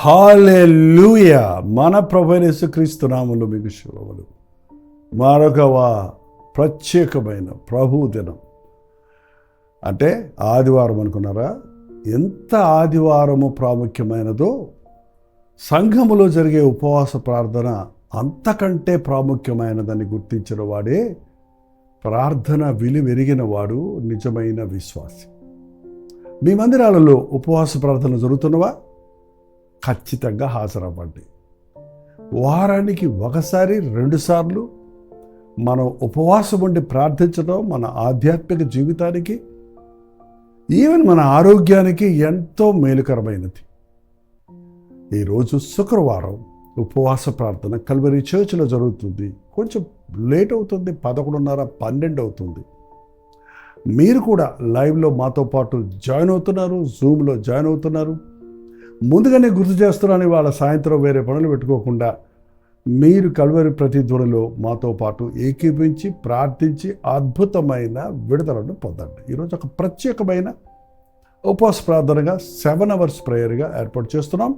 హల్లెలూయా. మన ప్రభువైన యేసుక్రీస్తు నామములో మీకు శుభములు. మరొక ప్రత్యేకమైన ప్రభు దినం అంటే ఆదివారం అనుకున్నారా? ఎంత ఆదివారము ప్రాముఖ్యమైనదో సంఘములో జరిగే ఉపవాస ప్రార్థన అంతకంటే ప్రాముఖ్యమైనదని గుర్తించిన వాడే ప్రార్థన విలువెరిగిన వాడు నిజమైన విశ్వాసి. మీ మందిరాలలో ఉపవాస ప్రార్థన జరుగుతున్నవా? ఖచ్చితంగా హాజరవ్వండి. వారానికి ఒకసారి 2 సార్లు మనం ఉపవాసం ఉండి ప్రార్థించడం మన ఆధ్యాత్మిక జీవితానికి, ఈవెన్ మన ఆరోగ్యానికి ఎంతో మేలుకరమైనది. ఈరోజు శుక్రవారం ఉపవాస ప్రార్థన కల్వరీ చర్చ్లో జరుగుతుంది. కొంచెం లేట్ అవుతుంది, 11:30, 12 అవుతుంది. మీరు కూడా లైవ్లో మాతో పాటు జాయిన్ అవుతున్నారు, జూమ్లో జాయిన్ అవుతున్నారు. ముందుగానే గుర్తు చేస్తున్నాను, వాళ్ళ సాయంత్రం వేరే పనులు పెట్టుకోకుండా మీరు కల్వరి ప్రతిధ్వనిలో మాతో పాటు ఏకీపించి ప్రార్థించి అద్భుతమైన విడుదలను పొందండి. ఈరోజు ఒక ప్రత్యేకమైన ఉపవాస ప్రార్థనగా 7 hours ప్రేయర్గా ఏర్పాటు చేస్తున్నాం.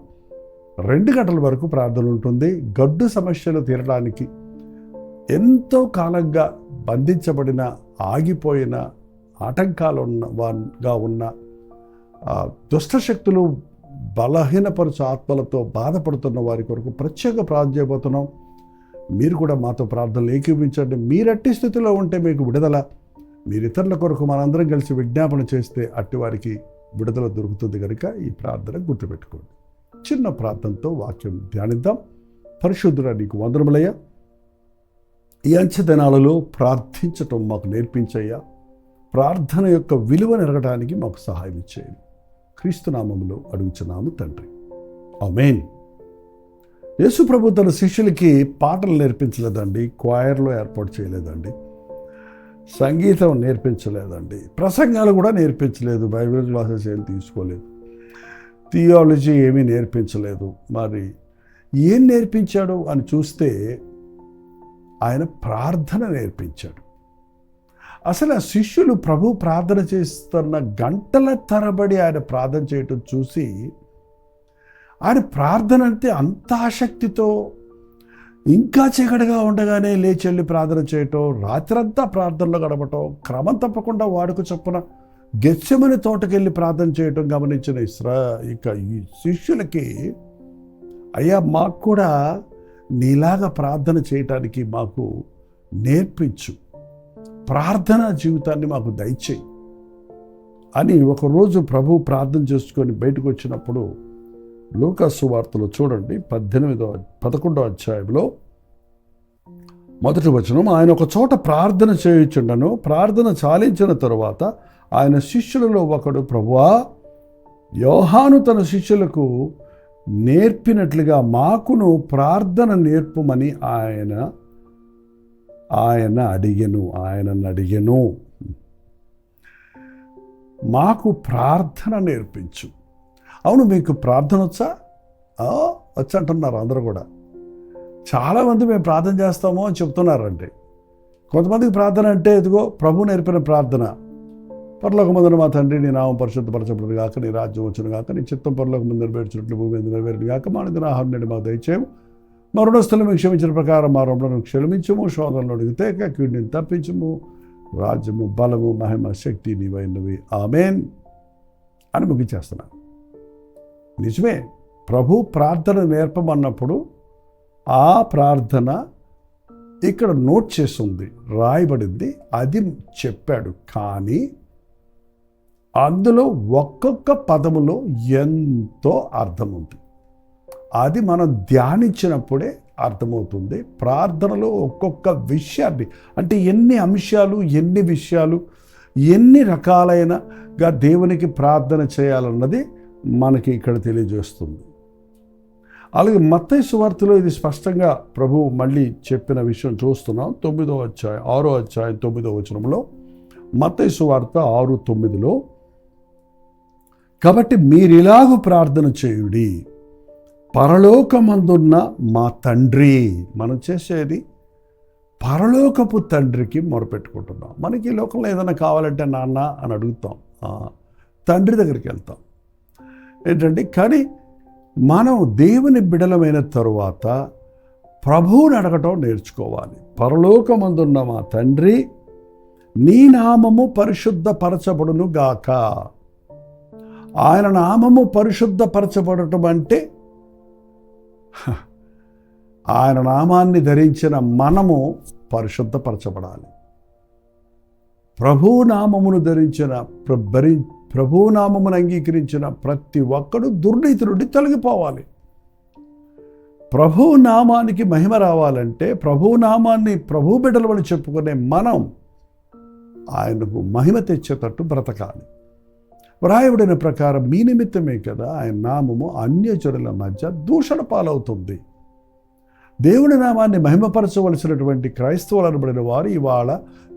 2 గంటల వరకు ప్రార్థన ఉంటుంది. గడ్డు సమస్యలు తీరడానికి ఎంతో కాలంగా బంధించబడిన, ఆగిపోయిన, ఆటంకాలుగా ఉన్న దుష్టశక్తులు, బలహీనపరచు ఆత్మలతో బాధపడుతున్న వారి కొరకు ప్రత్యేక ప్రార్థన చేయబోతున్నాం. మీరు కూడా మాతో ప్రార్థనలు ఏకీపించండి. మీరట్టి స్థితిలో ఉంటే మీకు విడుదల, మీరు ఇతరుల కొరకు మనందరం కలిసి విజ్ఞాపన చేస్తే అట్టి వారికి విడుదల దొరుకుతుంది కనుక ఈ ప్రార్థన గుర్తుపెట్టుకోండి. చిన్న ప్రార్థనతో వాక్యం ధ్యానిద్దాం. పరిశుద్ధుడా, నీకు వందనములయ్యా. ఈ అంచె దినాలలో ప్రార్థించటం మాకు నేర్పించయ్యా. ప్రార్థన యొక్క విలువ నెరగడానికి మాకు సహాయం ఇచ్చేయండి. క్రీస్తు నామములో అడుగుచున్నాము తండ్రి, ఆమేన్. యేసు ప్రభు తన శిష్యులకి పాటలు నేర్పించలేదండి, క్వైర్లో ఏర్పాటు చేయలేదండి, సంగీతం నేర్పించలేదండి, ప్రసంగాలు కూడా నేర్పించలేదు, బైబిల్ క్లాసెస్ ఏం తీసుకోలేదు, థియాలజీ ఏమీ నేర్పించలేదు. మరి ఏం నేర్పించాడు అని చూస్తే ఆయన ప్రార్థన నేర్పించాడు. అసలు ఆ శిష్యులు ప్రభు ప్రార్థన చేస్తున్న గంటల తరబడి ఆయన ప్రార్థన చేయటం చూసి, ఆయన ప్రార్థన అంటే అంత ఆసక్తితో, ఇంకా చీకటిగా ఉండగానే లేచి వెళ్ళి ప్రార్థన చేయటం, రాత్రంతా ప్రార్థనలో గడపటం, క్రమం తప్పకుండా వాడుక చొప్పున గెత్సెమని తోటకెళ్ళి ప్రార్థన చేయటం గమనించిన ఈ శిష్యులకి, అయ్యా మాకు కూడా నీలాగా ప్రార్థన చేయటానికి మాకు నేర్పించు, ప్రార్థనా జీవితాన్ని మాకు దయచేయి అని ఒకరోజు ప్రభు ప్రార్థన చేసుకొని బయటకు వచ్చినప్పుడు లూకా సువార్తలో చూడండి 11వ అధ్యాయంలో 1వ వచనం, ఆయన ఒక చోట ప్రార్థన చేయుచుండెను. ప్రార్థన చాలించిన తరువాత ఆయన శిష్యులలో ఒకడు, ప్రభువా, యోహాను తన శిష్యులకు నేర్పినట్లుగా మాకును ప్రార్థన నేర్పుమని ఆయనను అడిగెను. మాకు ప్రార్థన నేర్పించు. అవును, మీకు ప్రార్థన వచ్చా? వచ్చి అంటున్నారు అందరూ కూడా. చాలామంది మేము ప్రార్థన చేస్తాము అని చెప్తున్నారండి. కొంతమందికి ప్రార్థన అంటే ఇదిగో ప్రభు నేర్పిన ప్రార్థన, పరలోకమందున మా తండ్రి, నీ నామం పరిశుద్ధపరచబడును గాక, నీ రాజ్యం వచ్చును గాక, నీ చిత్తం పరలోకమందు నెరవేర్చినట్లు భూమి మీద నెరవేరును గాక, మా నిత్య ఆహారం నేడు మాకు దయచేయము, మా రుణస్థులు మీకు క్షమించిన ప్రకారం మా రుణములను క్షమించము, శోధనలో అడిగితే కీడుని తప్పించము, రాజ్యము, బలము, మహిమ, శక్తి నీవైనవి, ఆమేన్ అని ముగించేస్తున్నాను. నిజమే, ప్రభు ప్రార్థన నేర్పమన్నప్పుడు ఆ ప్రార్థన ఇక్కడ నోట్ చేస్తుంది, రాయబడింది, అది చెప్పాడు. కానీ అందులో ఒక్కొక్క పదములో ఎంతో అర్థం ఉంది. అది మనం ధ్యానించినప్పుడే అర్థమవుతుంది. ప్రార్థనలో ఒక్కొక్క విషయాన్ని, అంటే ఎన్ని అంశాలు, ఎన్ని విషయాలు, ఎన్ని రకాలైనగా దేవునికి ప్రార్థన చేయాలన్నది మనకి ఇక్కడ తెలియజేస్తుంది. అలాగే మత్తయి సువార్తలో ఇది స్పష్టంగా ప్రభువు మళ్ళీ చెప్పిన విషయం చూస్తున్నాం. 9వ అధ్యాయం 6వ అధ్యాయం 9వ వచనంలో, మత్తయి సువార్త 6:9లో, కాబట్టి మీరిలాగు ప్రార్థన చేయుడి, పరలోకమందున్న మా తండ్రి. మనం చేసేది పరలోకపు తండ్రికి మొరపెట్టుకుంటున్నాం. మనకి ఈ లోకంలో ఏదైనా కావాలంటే నాన్న అని అడుగుతాం, తండ్రి దగ్గరికి వెళ్తాం ఏంటంటే. కానీ మనం దేవుని బిడలమైన తరువాత ప్రభువుని అడగటం నేర్చుకోవాలి. పరలోకమందున్న మా తండ్రి, నీ నామము పరిశుద్ధపరచబడును గాక. ఆయన నామము పరిశుద్ధపరచబడటం అంటే ఆయన నామాన్ని ధరించిన మనము పరిశుద్ధపరచబడాలి. ప్రభువు నామమును ధరించిన ప్రభువు నామమును అంగీకరించిన ప్రతి ఒక్కడు దుర్నీతి నుండి తొలగిపోవాలి. ప్రభువు నామానికి మహిమ రావాలంటే ప్రభువు నామాన్ని ప్రభు బిడ్డలమని చెప్పుకునే మనం ఆయనకు మహిమ తెచ్చేటట్టు బ్రతకాలి. వ్రాయబడిన ప్రకారం మీ నిమిత్తమే కదా ఆయన నామము అన్యజనుల మధ్య దూషణ పాలవుతుంది. దేవుని నామాన్ని మహిమపరచవలసినటువంటి క్రైస్తవులు అనబడిన వారు ఇవాళ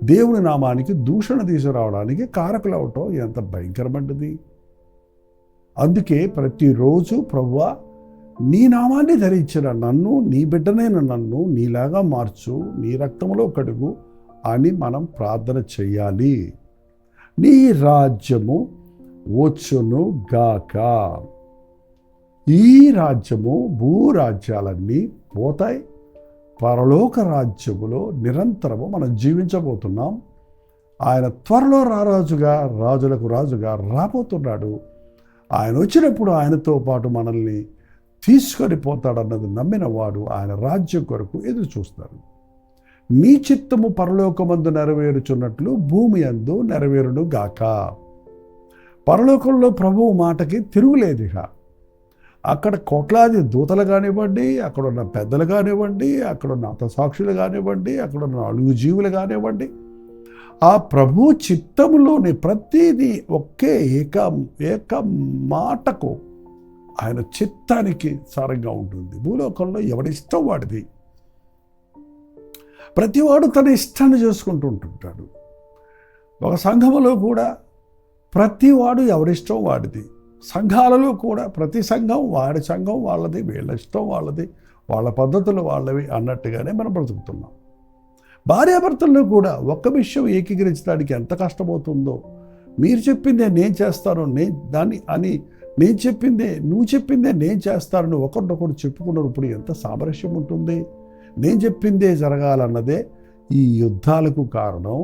దేవుని నామానికి దూషణ తీసుకురావడానికి కారకులవటం ఎంత భయంకరమైనది. అందుకే ప్రతిరోజు ప్రభువా, నీ నామాన్ని ధరించిన నన్ను, నీ బిడ్డనైన నన్ను నీలాగా మార్చు, నీ రక్తంలో కడుగు అని మనం ప్రార్థన చెయ్యాలి. నీ రాజ్యము వచ్చును గాక. ఈ రాజ్యము భూరాజ్యాలన్నీ పోతాయి. పరలోక రాజ్యములో నిరంతరము మనం జీవించబోతున్నాం. ఆయన త్వరలో రాజులకు రాజుగా రాబోతున్నాడు. ఆయన వచ్చినప్పుడు ఆయనతో పాటు మనల్ని తీసుకొని పోతాడన్నది నమ్మిన వాడు ఆయన రాజ్యం కొరకు ఎదురు చూస్తాడు. నీ చిత్తము పరలోకమందు నెరవేరుచున్నట్లు భూమి యందు నెరవేరును గాక. పరలోకంలో ప్రభువు మాటకి తిరుగులేదిగా. అక్కడ కోట్లాది దూతలు కానివ్వండి, అక్కడున్న పెద్దలు కానివ్వండి, అక్కడున్న హతసాక్షులు కానివ్వండి, అక్కడున్న అలుగు జీవులు కానివ్వండి, ఆ ప్రభు చిత్తములోని ప్రతిదీ ఒకే ఏక మాటకు ఆయన చిత్తానికి సారంగా ఉంటుంది. భూలోకంలో ఎవడిష్టం వాడిది. ప్రతివాడు తన ఇష్టాన్ని చేసుకుంటూ ఉంటుంటాడు. ఒక సంఘములో కూడా ప్రతివాడు ఎవరిష్టం వాడిది. సంఘాలలో కూడా ప్రతి సంఘం వాడి సంఘం వాళ్ళది, వీళ్ళ ఇష్టం వాళ్ళది, వాళ్ళ పద్ధతులు వాళ్ళవి అన్నట్టుగానే మనం బ్రతుకుతున్నాం. భార్యాభర్తల్లో కూడా ఒక్క విషయం ఏకీకరించడానికి ఎంత కష్టమవుతుందో. మీరు చెప్పిందే నేను చేస్తాను, నేను చెప్పిందే నువ్వు చెప్పిందే నేను చేస్తానని ఒకరినొకరు చెప్పుకున్నప్పుడు ఎంత సామరస్యం ఉంటుంది. నేను చెప్పిందే జరగాలన్నదే ఈ యుద్ధాలకు కారణం,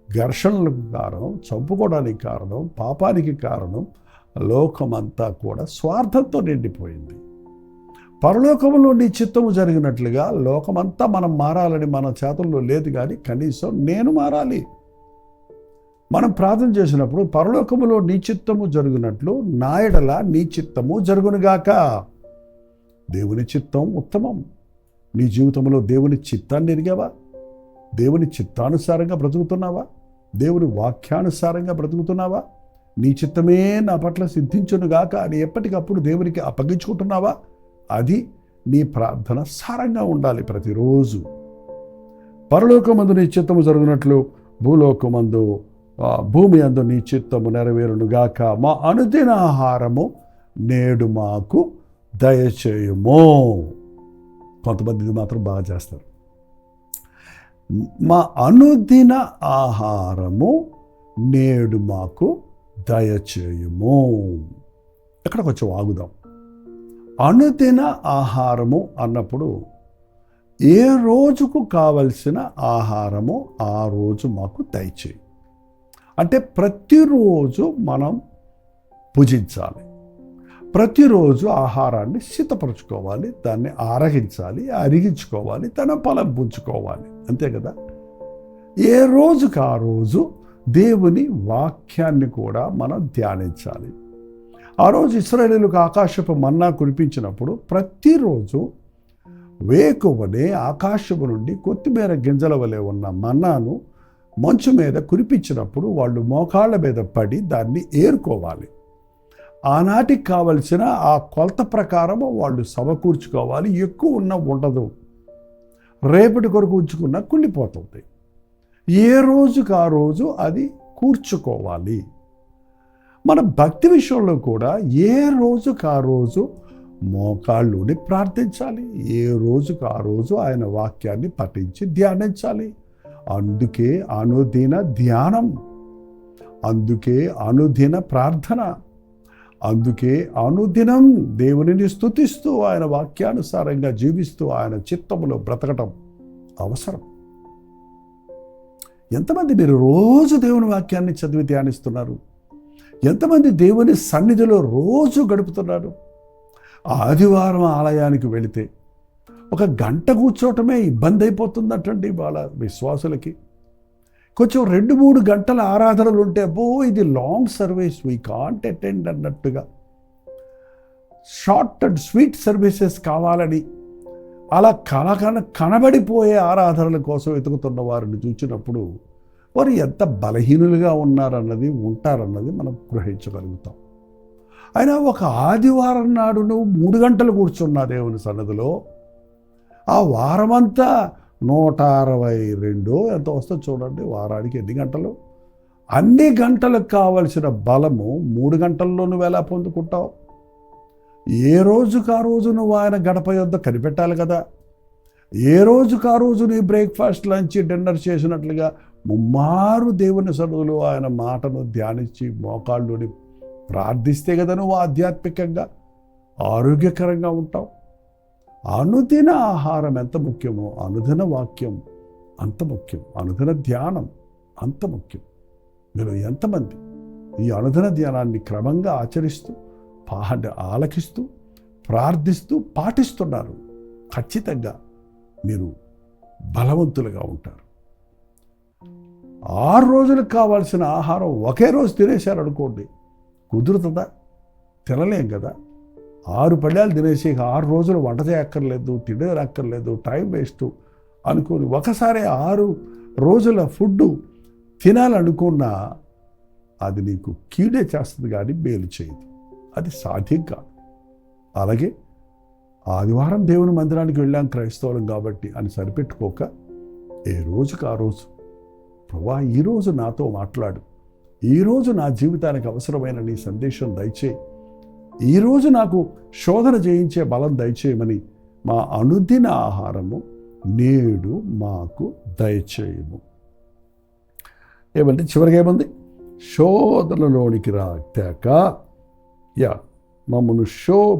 ఘర్షణలకు కారణం, చంపుకోవడానికి కారణం, పాపానికి కారణం. లోకమంతా కూడా స్వార్థంతో నిండిపోయింది. పరలోకములో నీ చిత్తము జరిగినట్లుగా లోకమంతా మనం మారాలని మన చేతుల్లో లేదు. కానీ కనీసం నేను మారాలి. మనం ప్రార్థన చేసినప్పుడు పరలోకములో నీ చిత్తము జరిగినట్లు నా యెడల నీ చిత్తము జరుగునుగాక. దేవుని చిత్తం ఉత్తమం. నీ జీవితంలో దేవుని చిత్తాన్ని ఎరిగావా? దేవుని చిత్తానుసారంగా బ్రతుకుతున్నావా? దేవుని వాక్యానుసారంగా బ్రతుకుతున్నావా? నీ చిత్తమే నా పట్ల సిద్ధించునుగాక అని ఎప్పటికప్పుడు దేవునికి అప్పగించుకుంటున్నావా? అది నీ ప్రార్థన సారంగా ఉండాలి ప్రతిరోజు. పరలోకమందు నీ చిత్తము జరుగునట్లు భూమి అందు నీ చిత్తము నెరవేరునుగాక. మా అనుదిన ఆహారము నేడు మాకు దయచేయుము. కొంతమంది ఇది మాత్రం బాగా చేస్తారు. మా అనుదిన ఆహారము నేడు మాకు దయచేయుము. ఇక్కడ కొంచెం ఆగుదాం. అనుదిన ఆహారము అన్నప్పుడు ఏ రోజుకు కావలసిన ఆహారము ఆ రోజు మాకు దయచేయి. అంటే ప్రతిరోజు మనం భుజించాలి. ప్రతిరోజు ఆహారాన్ని సిద్ధపరచుకోవాలి, దాన్ని ఆరగించాలి, అరిగించుకోవాలి, తన ఫలం పుంజుకోవాలి. అంతే కదా. ఏ రోజుకు ఆ రోజు దేవుని వాక్యాన్ని కూడా మనం ధ్యానించాలి. ఆ రోజు ఇశ్రాయేలీయులకు ఆకాశపు మన్నా కురిపించినప్పుడు ప్రతిరోజు వేకువనే ఆకాశము నుండి కొత్తిమీర గింజల వలె ఉన్న మన్నాను మంచు మీద కురిపించినప్పుడు వాళ్ళు మోకాళ్ళ మీద పడి దాన్ని ఏరుకోవాలి. ఆనాటికి కావలసిన ఆ కొలత ప్రకారము వాళ్ళు సమకూర్చుకోవాలి. ఎక్కువ ఉండదు. రేపటి కొరకు ఉంచుకున్న కుళ్ళిపోతుంది. ఏ రోజుకు ఆ రోజు అది కూర్చుకోవాలి. మన భక్తి విషయంలో కూడా ఏ రోజుకు ఆ రోజు మోకాళ్ళుని ప్రార్థించాలి. ఏ రోజుకు ఆ రోజు ఆయన వాక్యాన్ని పఠించి ధ్యానించాలి. అందుకే అనుదిన ధ్యానం, అందుకే అనుదిన ప్రార్థన, అందుకే అనుదినం దేవునిని స్తుతిస్తూ ఆయన వాక్యానుసారంగా జీవిస్తూ ఆయన చిత్తములో బ్రతకటం అవసరం. ఎంతమంది మీరు రోజు దేవుని వాక్యాన్ని చదివి ధ్యానిస్తున్నారు? ఎంతమంది దేవుని సన్నిధిలో రోజు గడుపుతున్నారు? ఆదివారం ఆలయానికి వెళితే 1 గంట కూర్చోవటమే ఇబ్బంది అయిపోతుందటండి వాళ్ళ విశ్వాసులకి. కొంచెం 2-3 గంటల ఆరాధనలు ఉంటే అబ్బో ఇది long service, we can't attend అన్నట్టుగా షార్ట్ అండ్ స్వీట్ సర్వీసెస్ కావాలని అలా కనబడిపోయే ఆరాధనల కోసం వెతుకుతున్న వారిని చూసినప్పుడు వారు ఎంత బలహీనులుగా ఉంటారన్నది మనం గ్రహించగలుగుతాం. అయినా ఒక ఆదివారం నాడు నువ్వు 3 గంటలు కూర్చున్నా దేవుని సన్నిధిలో, ఆ వారమంతా 162 ఎంత వస్తుందో చూడండి. వారానికి ఎన్ని గంటలు? అన్ని గంటలకు కావలసిన బలము 3 గంటల్లో నువ్వు ఎలా పొందుకుంటావు? ఏ రోజుకు ఆ రోజు నువ్వు ఆయన గడప యొద్ద కనిపెట్టాలి కదా. ఏ రోజుకు ఆ రోజు నీ బ్రేక్ఫాస్ట్, లంచ్, డిన్నర్ చేసినట్లుగా ముమ్మారు దేవుని సన్నిధిలో ఆయన మాటను ధ్యానించి మోకాళ్ళుని ప్రార్థిస్తే కదా నువ్వు ఆధ్యాత్మికంగా ఆరోగ్యకరంగా ఉంటావు. అనుదిన ఆహారం ఎంత ముఖ్యమో అనుదిన వాక్యం అంత ముఖ్యం, అనుదిన ధ్యానం అంత ముఖ్యం. మీరు ఎంతమంది ఈ అనుదిన ధ్యానాన్ని క్రమంగా ఆచరిస్తూ ఆలకిస్తూ ప్రార్థిస్తూ పాటిస్తున్నారు? ఖచ్చితంగా మీరు బలవంతులుగా ఉంటారు. 6 రోజులకు కావాల్సిన ఆహారం ఒకే రోజు తినేశారనుకోండి, కుదురుతుందా? తినలేం కదా. 6 పళ్ళాలు తినేసి 6 రోజులు వంట చేయక్కర్లేదు, తినక్కర్లేదు, టైం వేస్ట్ అనుకోని ఒకసారి 6 రోజుల ఫుడ్డు తినాలనుకున్నా అది నీకు కీడే చేస్తుంది కానీ మేలు చేయదు. అది సాధ్యం కాదు. అలాగే ఆదివారం దేవుని మందిరానికి వెళ్ళాం క్రైస్తవులం కాబట్టి అని సరిపెట్టుకోక ఏ రోజుకు ఆ రోజు ప్రభువా ఈరోజు నాతో మాట్లాడు, ఈరోజు నా జీవితానికి అవసరమైన నీ సందేశం దయచేయి, ఈరోజు నాకు శోధన చేయించే బలం దయచేయమని మా అనుదిన ఆహారము నేడు మాకు దయచేయము. ఏమంటే చివరికి ఏముంది? శోధనలోనికి రాక మమ్మను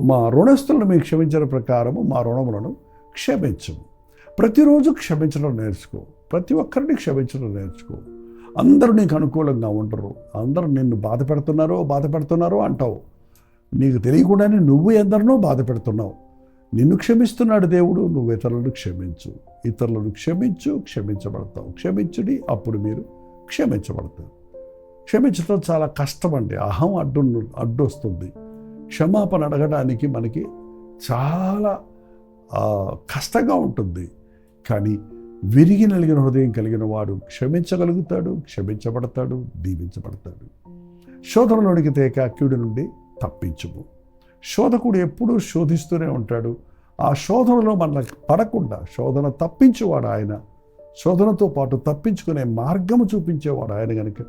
మా రుణస్తులను మీకు క్షమించిన ప్రకారము మా రుణములను క్షమించము. ప్రతిరోజు క్షమించడం నేర్చుకో. ప్రతి ఒక్కరిని క్షమించడం నేర్చుకో. అందరూ నీకు అనుకూలంగా ఉండరు, అందరూ నిన్ను బాధ పెడుతున్నారో అంటావు. నీకు తెలియకుండానే నువ్వు ఎందరినో బాధ పెడుతున్నావు. నిన్ను క్షమిస్తున్నాడు దేవుడు. నువ్వు ఇతరులను క్షమించు, క్షమించబడతావు. క్షమించుడి, అప్పుడు మీరు క్షమించబడతారు. క్షమించడం చాలా కష్టమండి. అహం అడ్డొస్తుంది. క్షమాపణ అడగడానికి మనకి చాలా కష్టంగా ఉంటుంది. కానీ విరిగి నలిగిన హృదయం కలిగిన వాడు క్షమించగలుగుతాడు, క్షమించబడతాడు, దీవించబడతాడు. శోధనలోనికి తేక కీడు నుండి తప్పించుము. శోధకుడు ఎప్పుడూ శోధిస్తూనే ఉంటాడు. ఆ శోధనలో మనకు పడకుండా శోధన తప్పించేవాడు ఆయన. శోధనతో పాటు తప్పించుకునే మార్గము చూపించేవాడు ఆయన. కనుక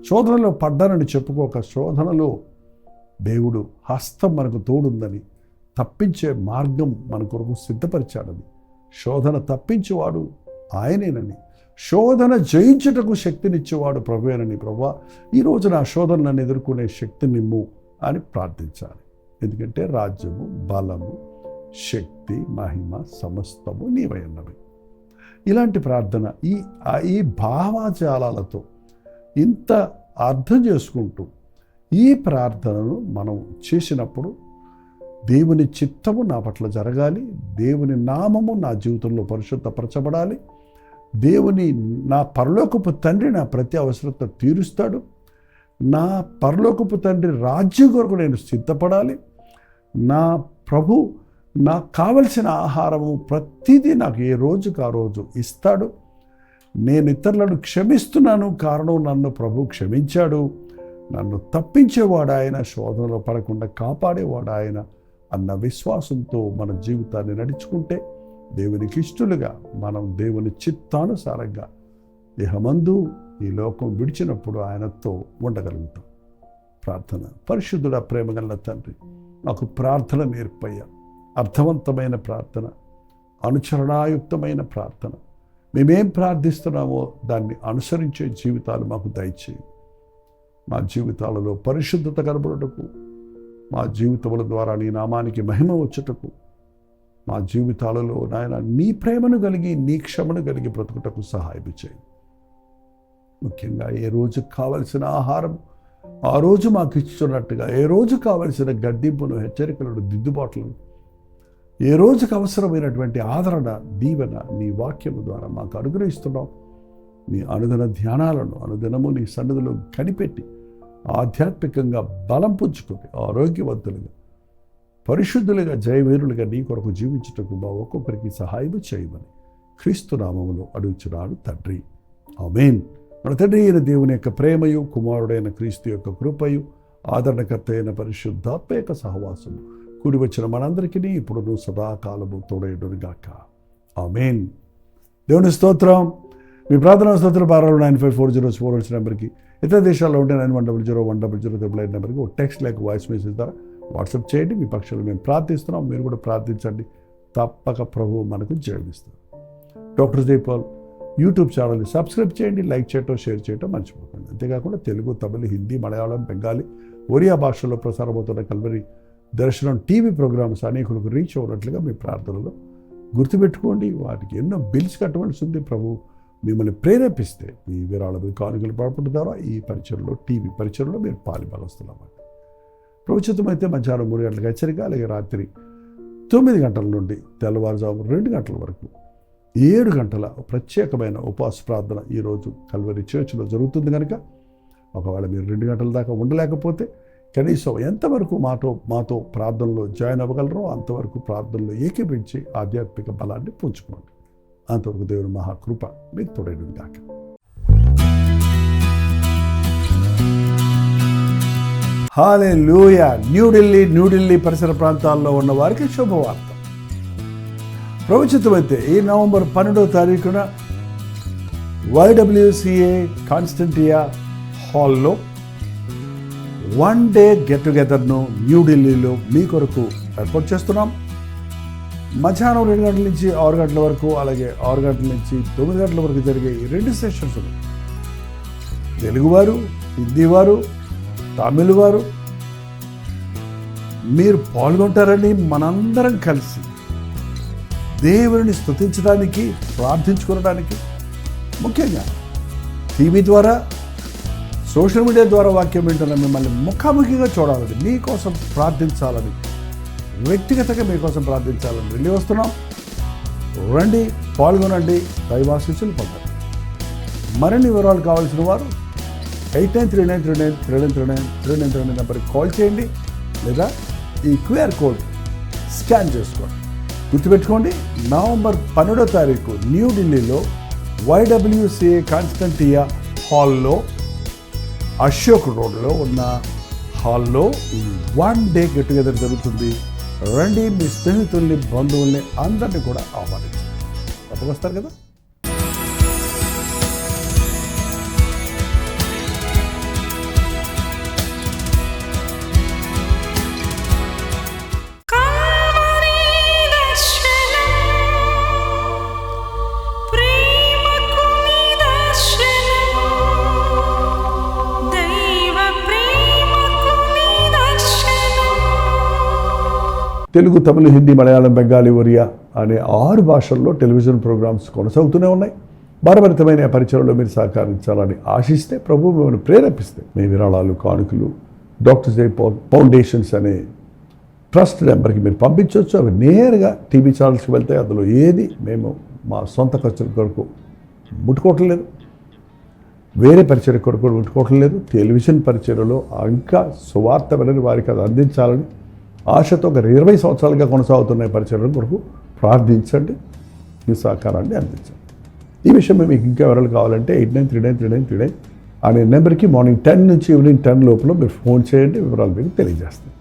శోధనలో పడ్డానని చెప్పుకోక, శోధనలో దేవుడు హస్తం మనకు తోడుందని, తప్పించే మార్గం మన కొరకు సిద్ధపరిచాడని, శోధన తప్పించేవాడు ఆయనేనని, శోధన జయించుటకు శక్తినిచ్చేవాడు ప్రభువేనని, ప్రభువా ఈరోజు నా శోధనలను ఎదుర్కొనే శక్తి నిమ్ము అని ప్రార్థించాలి. ఎందుకంటే రాజ్యము, బలము, శక్తి, మహిమ సమస్తము నీవై ఉన్నవి. ఇలాంటి ప్రార్థన ఈ భావాజాలాలతో ఇంత అర్థం చేసుకుంటూ ఈ ప్రార్థనను మనం చేసినప్పుడు దేవుని చిత్తము నా పట్ల జరగాలి, దేవుని నామము నా జీవితంలో పరిశుద్ధపరచబడాలి, నా పరలోకపు తండ్రి నా ప్రతి అవసరత తీరుస్తాడు, నా పరలోకపు తండ్రి రాజ్యం కొరకు నేను సిద్ధపడాలి, నా ప్రభు నాకు కావలసిన ఆహారము ప్రతిదీ నాకు ఏ రోజుకు ఆ రోజు ఇస్తాడు, నేను ఇతరులను క్షమిస్తున్నాను, కారణం నన్ను ప్రభు క్షమించాడు, నన్ను తప్పించేవాడు ఆయన, శోధనలో పడకుండా కాపాడేవాడు ఆయన అన్న విశ్వాసంతో మన జీవితాన్ని నడుచుకుంటే దేవునికి ఇష్టలుగా మనం దేవుని చిత్తానుసారంగా ఇహమందు ఈ లోకం విడిచినప్పుడు ఆయనతో ఉండగలుగుతాం. ప్రార్థన. పరిశుద్ధుడా, ప్రేమగల తండ్రి, నాకు ప్రార్థన నేర్పయ్యా. అర్థవంతమైన ప్రార్థన, అనుచరణాయుక్తమైన ప్రార్థన. మేమేం ప్రార్థిస్తున్నామో దాన్ని అనుసరించే జీవితాలు మాకు దయచేయి. మా జీవితాలలో పరిశుద్ధత కనబడుటకు, మా జీవితముల ద్వారా నీ నామానికి మహిమ వచ్చుటకు, మా జీవితాలలో నాయన నీ ప్రేమను కలిగి నీ క్షమను కలిగి బ్రతుకుటకు సహాయం చేయి. ముఖ్యంగా ఏ రోజు కావలసిన ఆహారం ఆ రోజు మాకు ఇస్తున్నట్టుగా, ఏ రోజు కావలసిన గద్దింపును, హెచ్చరికలను, దిద్దుబాట్లను, ఏ రోజుకు అవసరమైనటువంటి ఆదరణ, దీవెన నీ వాక్యము ద్వారా మాకు అనుగ్రహిస్తున్నాం. నీ అనుదిన ధ్యానాలను అనుదినము నీ సన్నిధిలో కనిపెట్టి ఆధ్యాత్మికంగా బలం పుంజుకొని ఆరోగ్యవంతులుగా, పరిశుద్ధులుగా, జయవీరులుగా నీ కొరకు జీవించుటకు మా ఒక్కొక్కరికి సహాయం చేయమని క్రీస్తు నామములో అడుగుచున్నాను తండ్రి. ఆమేన్. మన తండ్రి అయిన దేవుని యొక్క ప్రేమయు, కుమారుడైన క్రీస్తు యొక్క కృపయు, ఆదరణకర్త అయిన పరిశుద్ధాత్మ యొక్క సహవాసము కూడి వచ్చిన మనందరికీ ఇప్పుడు సదాకాలము తోడేయుడుగాక. ఆమేన్. దేవుని స్తోత్రం. మీ ప్రార్థనా స్తోత్ర భారాలు 954004 నెంబర్కి, ఇతర దేశాల్లో ఉంటే 910100 నెంబర్కి ఒక టెక్స్ట్ లేక వాయిస్ మెసేజ్ ద్వారా వాట్సాప్ చేయండి. మీ పక్షాలు మేము ప్రార్థిస్తున్నాం, మీరు కూడా ప్రార్థించండి. తప్పక ప్రభువు మనకు జయమిస్తారు. డాక్టర్ జైపాల్ యూట్యూబ్ ఛానల్ని సబ్స్క్రైబ్ చేయండి, లైక్ చేయటం, షేర్ చేయటం మర్చిపోకండి. అంతేకాకుండా తెలుగు, తమిళ, హిందీ, మలయాళం, బెంగాలీ, ఒరియా భాషల్లో ప్రసారమవుతున్న కల్వరి దర్శనం టీవీ ప్రోగ్రామ్స్ అనేకులకు రీచ్ అవునట్లుగా మీ ప్రార్థనలో గుర్తుపెట్టుకోండి. వాటికి ఎన్నో బిల్స్ కట్టవలసి ఉంది. ప్రభు మిమ్మల్ని ప్రేరేపిస్తే మీ విరాళ, మీ కానుకలు పాల్పొట్టు ద్వారా ఈ పరిచయంలో, టీవీ పరిచయంలో మీరు పాలుభాగస్తున్నామండి. ప్రభుత్వమైతే మధ్యాహ్నం 3 గంటలకు హెచ్చరిక, అలాగే రాత్రి 9 గంటల నుండి తెల్లవారుజాము 2 గంటల వరకు 7 గంటల ప్రత్యేకమైన ఉపవాస ప్రార్థన ఈరోజు కల్వరి చర్చ్లో జరుగుతుంది కనుక, ఒకవేళ మీరు 2 గంటల దాకా ఉండలేకపోతే కనీసం ఎంతవరకు మాతో ప్రార్థనలో జాయిన్ అవ్వగలరో అంతవరకు ప్రార్థనలో ఏకీపించి ఆధ్యాత్మిక బలాన్ని పుంజుకోండి. అంతవరకు దేవుని మహాకృప మీకు తోడైనది కాక. హల్లెలూయా. న్యూఢిల్లీ పరిసర ప్రాంతాల్లో ఉన్న వారికి శుభవార్త. ప్రభుత్వమైతే ఈ నవంబర్ 12వ తారీఖున YWCA కాన్స్టంటియా హాల్లో 1 డే గెట్ టుగెదర్ను న్యూఢిల్లీలో మీ కొరకు ఏర్పాటు చేస్తున్నాం. మధ్యాహ్నం 2 గంటల నుంచి 6 గంటల వరకు, అలాగే 6 గంటల నుంచి 9 గంటల వరకు జరిగే ఈ 2 సెషన్స్ తెలుగువారు, హిందీవారు, తమిళ వారు మీరు పాల్గొంటారని మనందరం కలిసి దేవుని స్తుతించడానికి, ప్రార్థించుకోవడానికి, ముఖ్యంగా టీవీ ద్వారా, సోషల్ మీడియా ద్వారా వాక్యం వింటున్న మిమ్మల్ని ముఖాముఖిగా చూడాలని, మీకోసం ప్రార్థించాలని, వ్యక్తిగతంగా మీకోసం ప్రార్థించాలని వెళ్ళి వస్తున్నాం. రండి, పాల్గొనండి, దైవాశీస్సులు పొందండి. మరిన్ని వివరాలు కావాల్సిన వారు 8939393939 నెంబర్కి కాల్ చేయండి, లేదా ఈ QR కోడ్ స్కాన్ చేసుకోండి. గుర్తుపెట్టుకోండి, నవంబర్ 12వ తారీఖు న్యూఢిల్లీలో YWCA కాన్స్టంటియా హాల్లో, అశోక్ రోడ్లో ఉన్న హాల్లో 1 డే గెట్ టుగెదర్ జరుగుతుంది. రండి, మీ స్నేహితుల్ని, బంధువుల్ని అందరినీ కూడా ఆహ్వానించండి. తప్పకొస్తారు కదా. తెలుగు, తమిళ, హిందీ, మలయాళం, బెంగాలీ, ఒరియా అనే 6 భాషల్లో టెలివిజన్ ప్రోగ్రామ్స్ కొనసాగుతూనే ఉన్నాయి. భారభరితమైన పరిచయంలో మీరు సహకరించాలని ఆశిస్తే, ప్రభు మిమ్మల్ని ప్రేరేపిస్తే మీ విరాళాలు, కానుకలు డాక్టర్ జైపాల్ ఫౌండేషన్స్ అనే ట్రస్ట్ నెంబర్కి మీరు పంపించవచ్చు. అవి నేరుగా టీవీ ఛానల్స్కి వెళ్తాయి. అందులో ఏది మేము మా సొంత ఖర్చుల కొరకు ముట్టుకోవటం లేదు, వేరే పరిచయ కొరకు ముట్టుకోవటం లేదు. టెలివిజన్ పరిచయలో ఇంకా సువార్త వినని వారికి అది అందించాలని ఆశతో ఒక 20 సంవత్సరాలుగా కొనసాగుతున్న పరిచయం కొరకు ప్రార్థించండి, మీ సహకారాన్ని అందించండి. ఈ విషయం మీకు ఇంకా వివరాలు కావాలంటే 89393939 అనే నెంబర్కి మార్నింగ్ 10 నుంచి ఈవినింగ్ 10 లోపల మీరు ఫోన్ చేయండి, వివరాలు మీకు తెలియజేస్తాను.